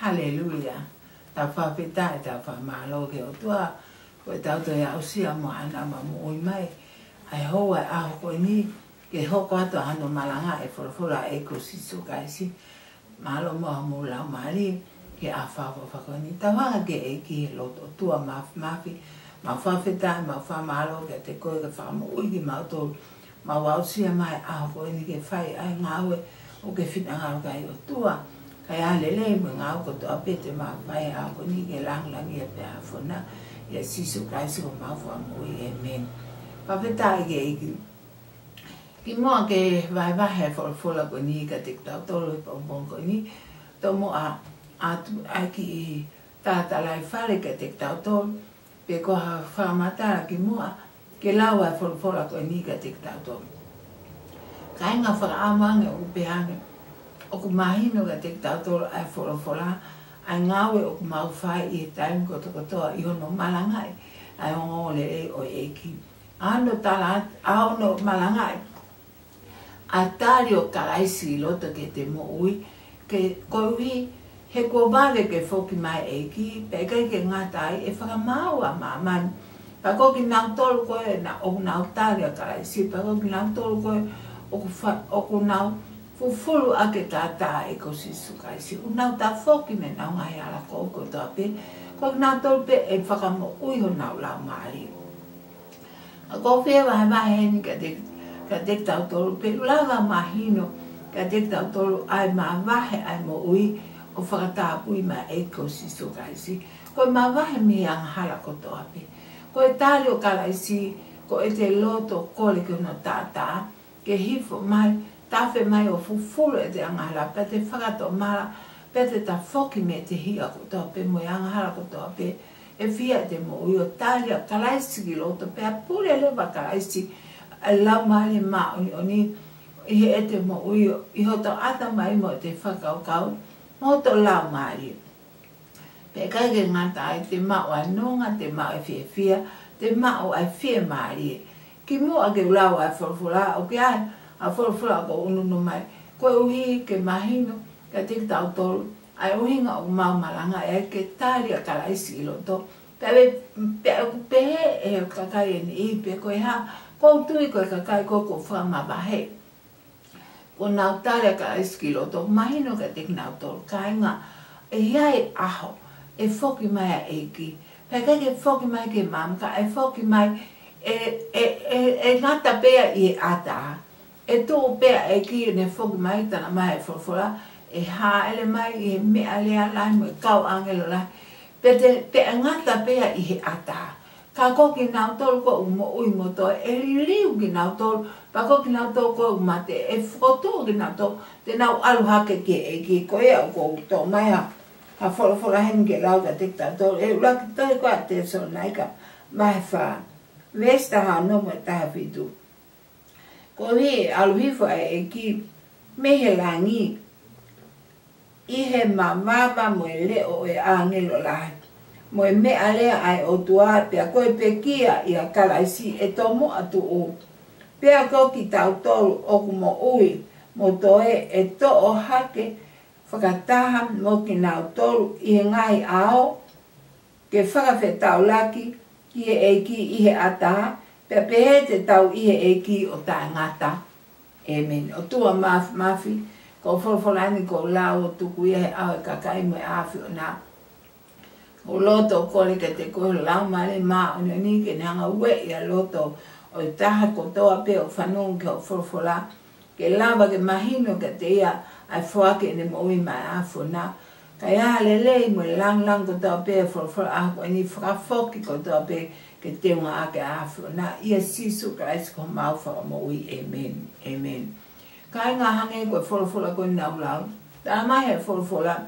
Hallelujah. Ta whawhita e ta whamalo ke o tua. Koe tauto ia usia mo ana ma mo mai. Ai hoa aho koe ni. Ke hoko ato hano malanga e whorofora e ko sisu kaisi. Malo mo mo lau mari. Ke a whako ni. Ta wanga ke e ki loto tua mafi. Ma whawhita ma whamalo ke te koe ke whamo uigi ma tolu. Ma wausia mai aho koe ni ke whai ai ngawe. O ke whina ngau kai o tua. Kai alele mo ngau ko to apete ma whai aho koe ni ke langlangi e pe a whona. Ia sisu kaisi o ma whamo ui amen. Whawhita i ke iki. Ki moa ke vai whorofora koe ni ka te tau tolo i pompon koe ni. Tō mo a ai ki tātalai whare ka te tau tolo. Pe koha whamatara ki moa. Ke lau ai whorofora koe ni ka te tau tolo. Ka inga whakaamange o pehange. O ku mahino ka te tau tolo ai whorofora. Ai ngawe o ku mau whai i e taim kotokotoa i hono malangai. Ai hongo le e o eki. Ano tala, ano malangai. A tari o karaisi loto ke te mo ui. Ke koui he kua vale ke whoki mai eki. Pe kai ke ngatai e whakamau a mamani. Pa koki nau tolu koe na o nau tari a karaisi. Pa koki nau tolu koe o ku nau fufulu ake tata e ko sisu kaisi. U nau ta whoki me nau ngai ala koko toa pe. Koki nau tolu pe e whakamo ui ho nau lau maari. A ko whia wahe heni ka te tau tolu pe lava mahino ka te tau tolu ai ma wahe ai mo ui o whakatapui ma e ko sisu kaisi. Koe ma wahe me ang hala ko toa pe. Koe tali o karaisi ko e te loto kore ke no tata ke hifo mai tafe mai o fufulu e te anghala pe te whakato mara pe te ta whoki me te hia ko toa pe mo anghala ko toa pe e fia te mo ui o tali o karaisi ki loto pe a pure lewa karaisi a lau maale ma o ni i e te mo ui i hoto ata mai mo te whakaukau mo to lau maale. Pe kai ke ngata ai te mao a nonga, te mao e fia, te mao ai fia maale. Ki mua ke lau ai whorofora o ke ai a whorofora ko ununu mai. Koe uhi ke mahino ka te tau tolu ai uhinga o mau malanga e ke tari a karaisi i loto. Pe e kakai e ni i pe koe ha kou tui koe kakai koko whama bahe. Ko nau tari a karaisi ki loto mahino ka te nau tolu kainga e hiai aho e whoki mai a eki. Pe kai ke whoki mai ke mamka e whoki mai e ngata pea i e ata. E tō pea e ki ne whoki mai tana mai e whorofora. E ha ele mai i he mea lea lai mo e kau angelo lai. Pe ngata pea i he ata. Ka koki nau tolu ko umo ui mo toi. E riu ki nau tolu. Pa koki nau tolu ko umate. E whokotu ki nau tolu. Te nau alu hake ke e ki ko ea o ko tō mai ha. Ha whorofora hen ke lau ka tekta tolu. E ulaki toi koa TESOLONAIKA. Mai wha. Vesta ha no mo taha fitu. Ko hi aluhifo e ki mehe langi. Ihe ma mama mo e leo e angelo lahi. Mo e mea lea ai o tua pia koe pe kia i a karaisi e tomo atu u. Pia koki tau tolu o kumo ui mo toe e to o hake whakataha mo ki nau tolu i he ngai ao ke FAKAFETAULAKI ki e ki i he ata pia pehe te tau i he e ki o ta ngata. Amen. O tua mafi ko whorofolaini ko lau o tuku i he au e kakai mo e awhi o nā. O loto o kore ke te koe lau mare maa o ni ke nanga ue i a loto o i taha kotoa pe o whanong ke o whorofola. Ke lava ke mahino ke te ia ai whoake ne mo i mai awhi o nā. Ka ia lelei mo lang kotoa pe o whorofola ako ni whakafoki kotoa pe ke te unga ake awhi o nā. Ia sisu ka eisi ko mau whaka mo i. Amen. Amen. Ka inga hange koe whorofola koe nau lau. Tā mai he whorofola.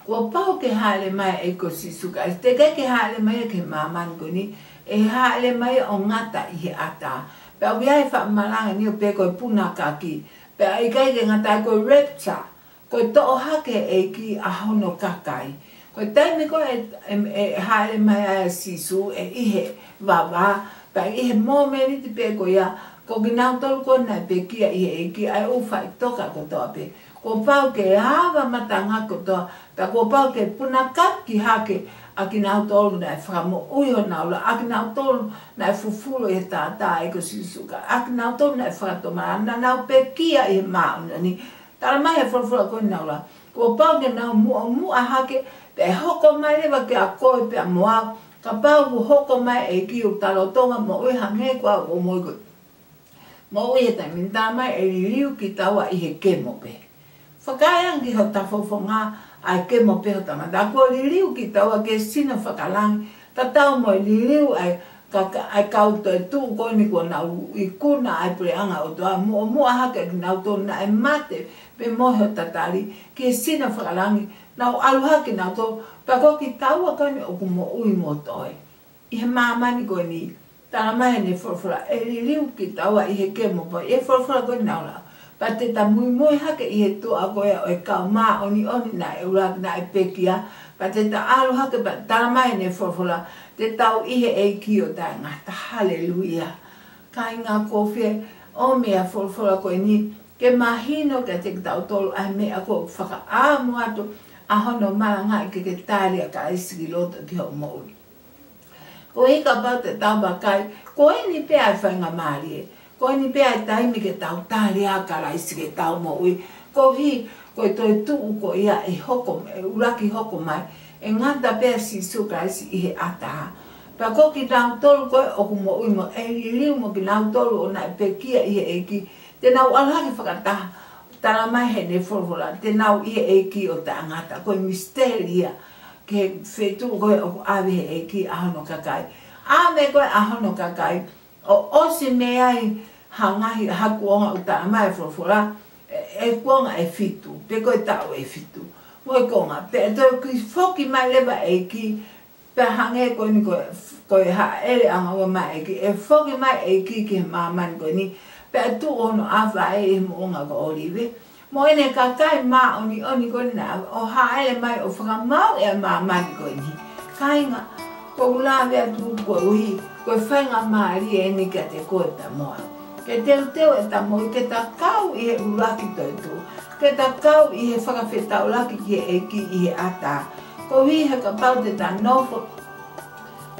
Kua pau ke haele mai e ko sisu ka. Te kai ke haele mai ke mamani ko ni. E haele mai o ngata i he ata. Pe au iai wha malanga ni o pe koe puna kaki. Pe ai kai ke ngata koe repta. Koe to o hake e ki a hono kakai. Koe taime koe e haele mai a sisu e ihe VAVAA. Pe ihe mōmeni te pe koe ia. Ko ki nau tolu ko nai pe kia i e ki ai uwha i toka ko toa pe. ko pau ke hawa matanga ko toa, ta ko pau ke puna kaki hake, aki nau tolu na e whakamo uiho naula, aki nau tolu na e fufulo e tātā e ko sisuka, aki nau tolu na e whakatomara, na nau pekia i mauna ni, tala mai e whulfula koe naula, ko pau ke nau mua hake, pe hoko mai lewa ke a koe pe a moa, ka pau ku hoko mai e ki o talo tonga mo ui hange kua o moi koe. Mo ui e tai minta mai e liu ki taua i he kemo pe. Whakaiangi ho ta fofonga ai kemo pe ho tamata. Ko liu ki taua ke sina whakalangi. Ta tau mo liu ai kauto e tuu koe ni kua nau i kuna ai preanga o toa. Mua hake ki nau tō na e mate pe mohe o tatari ke sina whakalangi. Nau alu hake nau tō. Pa ko ki taua koe ni o kumo ui mo toi. I he mamani koe ni. Tala mai ne forfora e liu ki taua i he kemo po. E forfora koe naula. Pa te ta mui hake i he tua koe o e kau maa oni na e uraki na e pekia. Pa te ta alu hake pa tala mai ne forfora. Te tau i he e ki o tai ngata. Haleluia. Kai ngā kofie o mea forfora koe ni. Ke mahino ke te tau tolu ai mea ko whaka aamu atu. A hono malanga i ke tālia ka isi ki loto ki ho moui. Ko hika pau te tau bakai, ko e ni pea e whainga maari e. Ko e ni pea e taimi ke tau tāli aka raisi ke tau mo ui. Ko hi, ko e toi tuu ko ia e hoko, e uraki hoko mai. E ngata pea si suka raisi i he ataha. Pa ko ki nau tolu koe oku mo ui mo, e liu mo ki nau tolu o na e pekia i he eki. Te nau alhaki whakataha, tala mai he ne forfola, te nau i he eki o ta ngata, ko e misteria. Ke whetu koe o awe he eki ahono kakai. Awe koe ahono kakai. O osi me ai hangahi hakuonga o ta mai forfola. E kuonga e fitu. Pe koe tau e fitu. Moe konga. Pe toi ki foki mai lewa eki. Pe hange koe ni koe ha ele anga o mai eki. E foki mai eki ki he mamani koe ni. Pe tu ono awa e moonga ko olive. Mo ene kakai ma oni koe na o haele mai o whakamau e a mamani koe ni. Kainga, ko ulawe atu koe uhi, koe whainga maari e ni ka te koe ta moa. Ke teo e ta moi, ke ta kau i he uraki toi tu. Ke ta kau i he whakawhetaulaki ki he eki i he ata. Ko hui he ka pau te ta nofo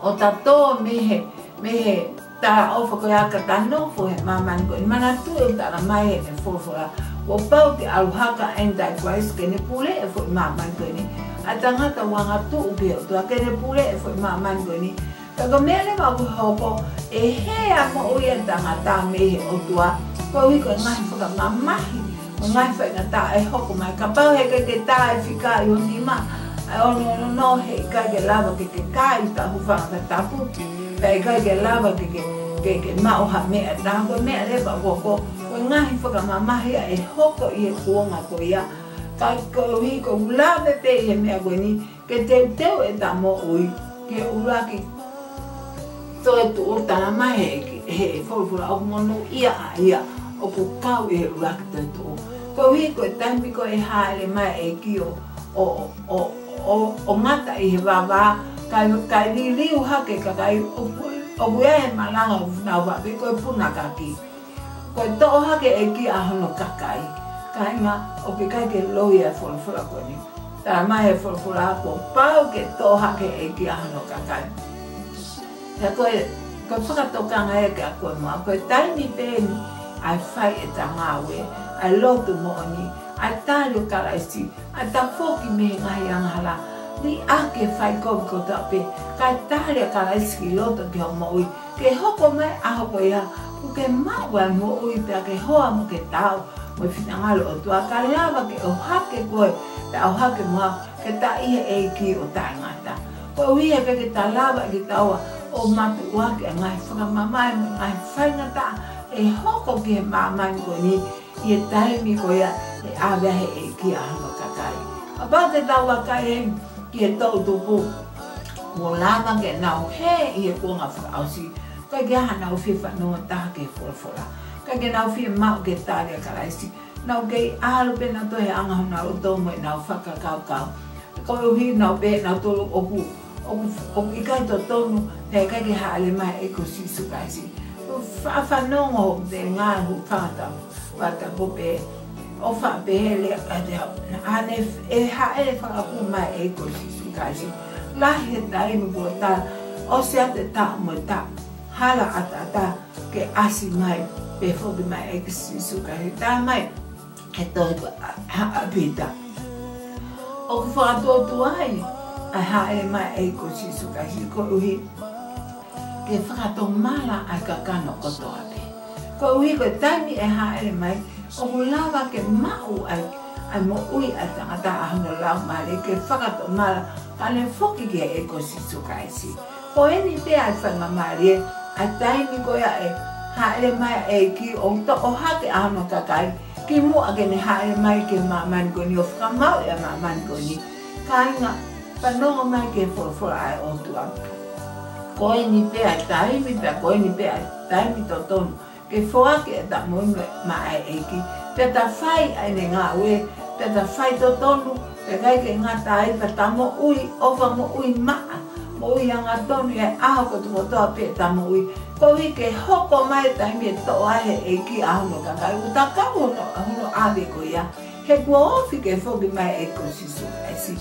o ta toa mehe ta ofa koe aka ta nofo he mamani koe. Mana tu e ta na mai he ne fofora. O pau ki aluhaka anti-Christ ke ne pule e fwoi mamani koe ni. A tangata wanga tu uke o tua ke ne pule e fwoi mamani koe ni. Kako mele ma ku hoko e hea mo ui e tangata mehe o tua. Koe hui koe ngahi whaka mamahi. O ngahi whainga ta e hoko mai. Ka pau he ke ta e whika i o nima. A ono no he kai ke lava ke kai ta hufanga ka tapu. Pe kai ke lava ke mauha mea. Ta koe mea lepa koko. Ko ngahi whakamamahi e hoko i he kuonga ko ia. Ka hui ko ulawe pe i he mea koe ni. Ke teu e ta mo ui. Ke uraki. To e tu utana mai he whorufura o mono ia a ia. O ko kau i he uraki te tu. Ko hui ko e taimi ko e haere mai e ki o ngata i he VAVAA. Kai liu hake ka kai o buia he malanga nau wapi ko e punakaki. Ko e to'o hake e ki ahono kakai. Kai ngā o ke kai ke loi e whorofura koe ni. Tā mai e whorofura ko pau ke to'o hake e ki ahono kakai. Te koe whakatokanga e ke a koe mua. Koe taimi pēni ai whai e ta ngāwe. Ai lotu mooni. Ai tāri o karaisi. Ai ta whoki me ngahi anghala. Ni ake whai kovi ko tape. Kai tāri o karaisi ki lotu ki ho moui. Ke hoko mai a hoko ia. Ke maua mo ui pia ke hoa mo ke tau mo whinangalo o tua ka leawa ke o hake koe pe o hake mua ke ta ihe e ki o ta ngata. Ko ui e ke ta lawa ki taua o matu wake a ngai whakamamai mo ngai whaingata e hoko ki he mamani ko ni i e taimi ko ia e awea he e ki a hano kakai. A pao te taua kai he ki e tau tupu mo lama ke nau he i e kuonga whakausi. Kai ke aha nau whiwha noa taha ke whorofora. Kai ke nau whia mau ke tārea karaisi. Nau kei aharu pe nau tohe angahu nau tomo e nau whakakaukau. Kai uhi nau pe nau tolu oku i kai to tonu te kai ke haale mai e ko sisu kaisi. Whawhanongo te ngāhu whātau wata pope o fa behele ane e hae whakapu mai e ko sisu kaisi lahi e tai mi bota o se ate ta mo ta hala ata ke asi mai pe fobi mai e ko sisu kaisi ta mai e toi apita o ku whakatotu ai a hae mai e ko sisu kaisi ko uhi ke whakato mala ai kakano koto ape ko uhi ko taimi e hae mai o lava ke mau ai mo ui a tangata a hono lau mare ke whakato mala kane whoki ke e ko sisu kaisi. Ko eni te ai whanga mare a taimi ko ia e haere mai e ki o to o hake a hono kakai ki mua ke ne haere mai ke maman ko ni o whakamau e maman ko ni ka inga panonga mai ke whorofora ai o tua. Ko eni te ai taimi pe ko eni te ai taimi to tonu ke whoake e ta moinga mai e ki pe ta whai ai ne ngā ue pe ta whai to tonu pe kai ke ngā tai pe ta mo ui owa mo ui maa mo ui a ngā tonu e aho ko tuko toa pe ta mo ui ko ui ke hoko mai tai me to ahe e ki a hono kakai u ta kau hono ave ko ia he kua ofi ke whoki mai e ko sisu e si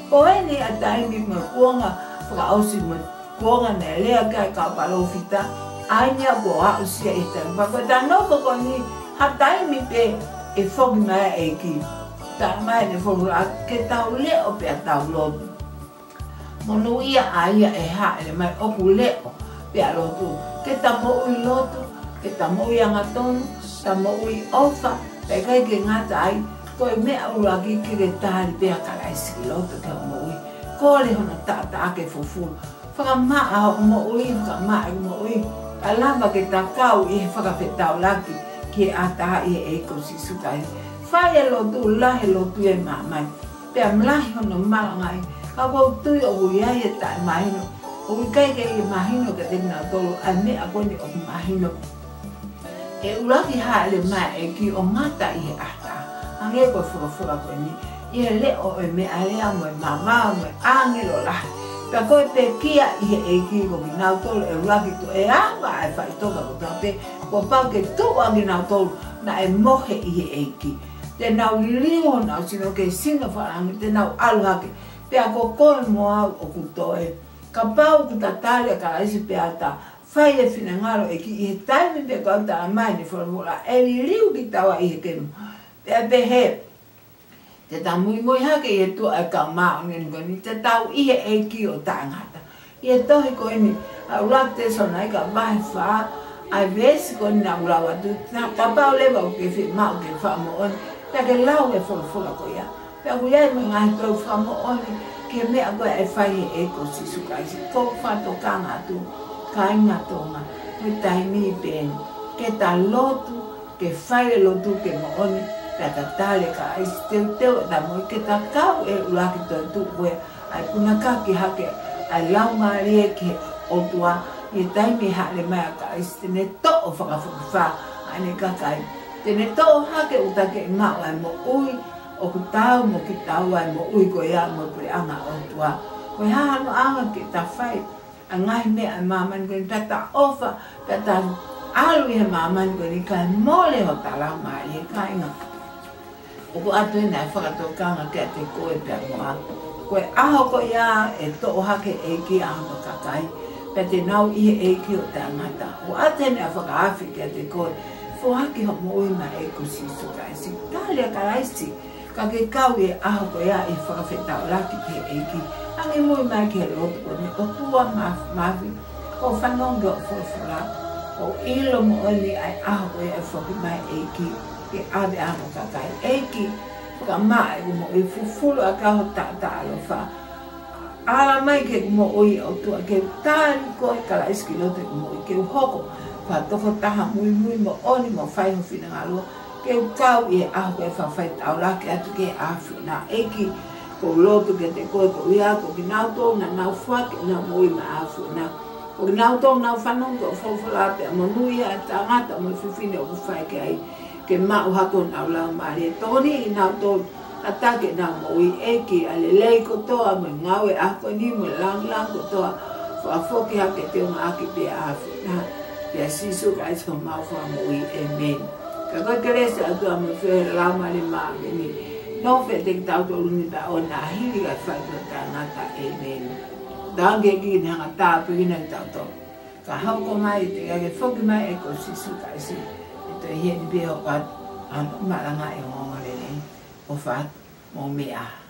ko eni a tai mi mo kuonga whakaosi mo kuonga ne lea kai ka palofita aina ko a usia e ta ba ko ta no ko ni ha tai mi pe e fogi mai e ki ta mai ne fogi a ke tau le o pe tau lo mono ia aia e ha le mai o ku le o pe a lo tu ke ta mo ui lo tu ke ta mo ia nga tonu ta mo ui ofa pe kai ke nga tai ko e me a ura ki ke tari pe a kala isi lo tu ke mo ui ko le hono ta ke fufu whaka maa ho mo ui whaka maa mo ui alama ke ta kau I FAKAFETAULAKI ki a taha I e ko sisu kai. Whai e lo tu lahe lo tu e mamai. Pea mlahi hono malangai. Ka wau tui o uiai e tae mahino. O uikai ke I mahino ke te ngā tolu. A me a koni o mahino. E uraki hae le mai e ki o ngata I e ata. Ange ko fura koni. I e leo e me a lea mo e mamao mo e angelo lahe. Ka koe pe kia I e ki ko ki nau tolu e uraki tu e anga e whai toka ko tape ko pau ke tu angi nau tolu na e mohe I e ki. Te nau liho nau sino ke singa wharangi te nau aluhake pe a ko koe mo au o kutoe. Ka pau ku tatari a ka raisi pe ata whai e whina ngaro e ki I he taimi pe ko au tala mai ni whora e liu ki tawa I he kemu. Pe a pe he te ta mui hake I he tua e ka mao ngeni koni te tau I he ki o tangata. I he tohi ko eni a urak TESOLONAIKA mahe wha ai vesi koni na urawa tu na kapau lewa o ke whi mao ke wha mo oni pia ke lau e whora ko ia. Pia ku iai mo ngahi tau wha mo oni ke mea koe e whai e ko sisu kaisi. Ko whato ka ngā tu ka inga tonga me taimi I pēni ke ta lotu ke whai lotu ke mo oni pia ta tale ka aisi teu e ta moi ke ta kau e uraki toi tu koe ai puna ka ki hake ai lau ngāri e ke o tua I taimi hale mai ka aisi tene to o whakafukiwha ane kakai tene to o hake utake ngau ai mo ui o ku tau mo ki tau ai mo ui ko ia mo pure anga o tua koe hahano anga ki ta whai a ngai mea ai maman ko ni tata ofa tata alu I he maman ko ni kai mole ho talau mai he kai inga o ku atu ina e whakatokanga ke te koe pia moa koe aho ko ia e to o hake e ki aho kakai pe te nau I e ki o te angata. O atene a whakaafi kia te koe, whoaki ho mo ui mai e ko sisu kaisi. Tālia ka raisi, ka ke kau e aho ko ia I FAKAFETAULAKI ki e ki. Angi mui mai ki he roto koni, o tua mafi, ko whanonga o whorofora, o ilo mo oli ai aho ko ia e whoki mai e ki, ke ave aho kakai e ki, whakamai ko mo I fufulu a kaho ta alofa. Ala mai ke mo oi o tua ke tari ko kala iski lote mo ke hoko pa toko taha mui mo oni mo fai ho fina ngalo ke kau I a ko fa fai taulaki atu ke afu na eki ko loto ke te ko ia ko ki nau to na nau fa ke na mo I ma afu na ko nau to nau fanon ko fo la pe mo nui a tangata mo fifine o fai ke ai ke ma o hako na la mari toni nau to atake na mo I eki alelei ko toa mo ngawe ako ni mo lang ko toa whafoki hake te unga ake pe afu na pe sisu ka isko mau wha mo I amen. Ka koe kerese atua mo whewhere lauma le maa ni. No whe te tau to luni pa o nā hiri kai whaitua tā ngata e meni. Tānge ki ni hanga tāpu ina i tau tō. Ka hauko mai te ake whoki mai e ko sisu kai si. E to i heni pia o pat Malanga e ngonga le ne. O what mo mea.